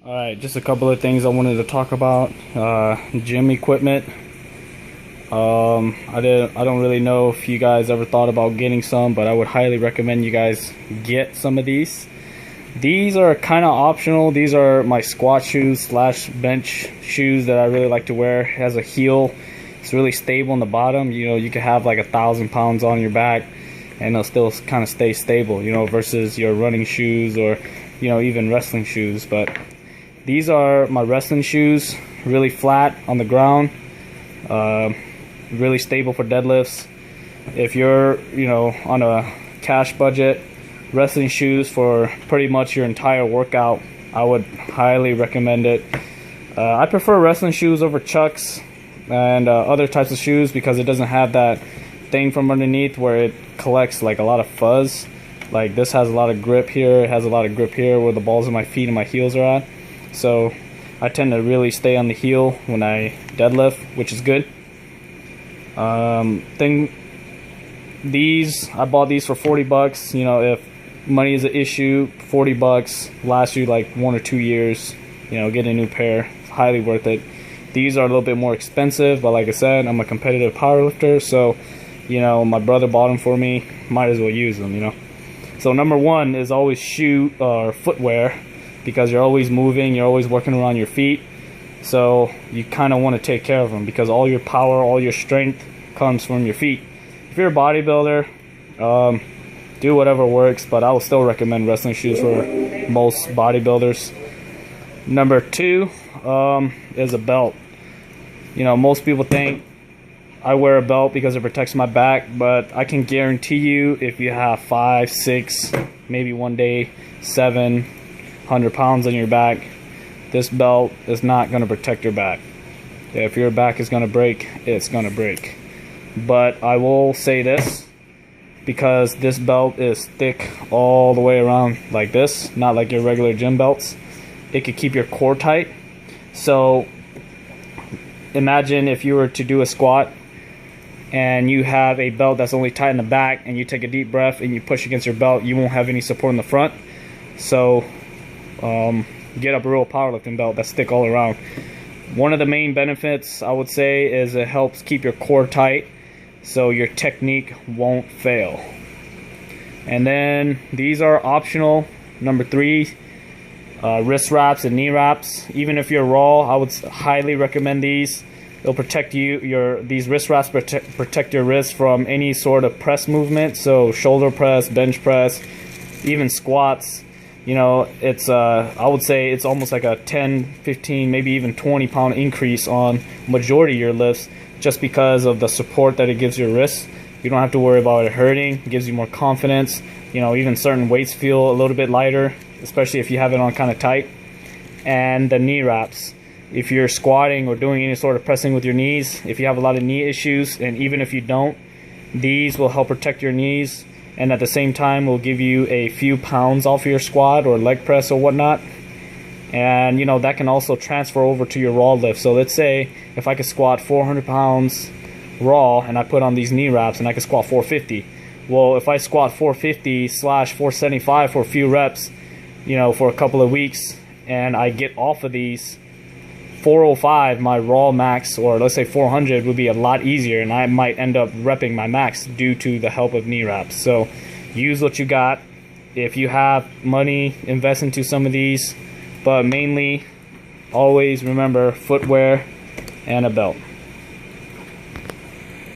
Alright, just a couple of things I wanted to talk about. Gym equipment. I don't really know if you guys ever thought about getting some, but I would highly recommend you guys get some of these. These are kind of optional. These are my squat shoes slash bench shoes that I really like to wear. It has a heel. It's really stable on the bottom. You know, you can have like 1,000 pounds on your back and they'll still kind of stay stable, you know, versus your running shoes or, you know, even wrestling shoes. But these are my wrestling shoes, really flat on the ground, really stable for deadlifts. If you're, you know, on a cash budget, wrestling shoes for pretty much your entire workout, I would highly recommend it. I prefer wrestling shoes over Chucks and other types of shoes because it doesn't have that thing from underneath where it collects like a lot of fuzz. Like this has a lot of grip here, it has a lot of grip here where the balls of my feet and my heels are at. So I tend to really stay on the heel when I deadlift, which is good. These, I bought these for 40 bucks. You know, if money is an issue, 40 bucks lasts you like 1 or 2 years. You know, get a new pair, highly worth it. These are a little bit more expensive, but like I said, I'm a competitive powerlifter, so you know, my brother bought them for me, might as well use them, you know. So number one is always shoe or footwear, because you're always moving, you're always working around your feet, so you kind of want to take care of them because all your power, all your strength comes from your feet. If you're a bodybuilder, do whatever works, but I will still recommend wrestling shoes for most bodybuilders. Number two is a belt. You know, most people think I wear a belt because it protects my back, but I can guarantee you if you have 5, 6, maybe one day 700 pounds on your back, this belt is not going to protect your back. If your back is going to break, it's going to break. But I will say this, because this belt is thick all the way around like this, not like your regular gym belts, it could keep your core tight. So imagine if you were to do a squat and you have a belt that's only tight in the back and you take a deep breath and you push against your belt, you won't have any support in the front. So get a real powerlifting belt that's thick all around. One of the main benefits I would say is it helps keep your core tight so your technique won't fail. And then these are optional. Number three, wrist wraps and knee wraps. Even if you're raw, I would highly recommend these. They'll protect you. These wrist wraps protect your wrist from any sort of press movement. So shoulder press, bench press, even squats. You know, it's I would say it's almost like a 10, 15, maybe even 20 pound increase on majority of your lifts, just because of the support that it gives your wrists. You don't have to worry about it hurting. It gives you more confidence. You know, even certain weights feel a little bit lighter, especially if you have it on kind of tight. And the knee wraps. If you're squatting or doing any sort of pressing with your knees, if you have a lot of knee issues, and even if you don't, these will help protect your knees, and at the same time will give you a few pounds off your squat or leg press or whatnot. And you know, that can also transfer over to your raw lift. So let's say if I could squat 400 pounds raw and I put on these knee wraps and I could squat 450. Well, if I squat 450 slash 475 for a few reps, you know, for a couple of weeks, and I get off of these, 405, my raw max, or let's say 400, would be a lot easier, and I might end up repping my max due to the help of knee wraps. So use what you got. If you have money, invest into some of these, but mainly always remember footwear and a belt.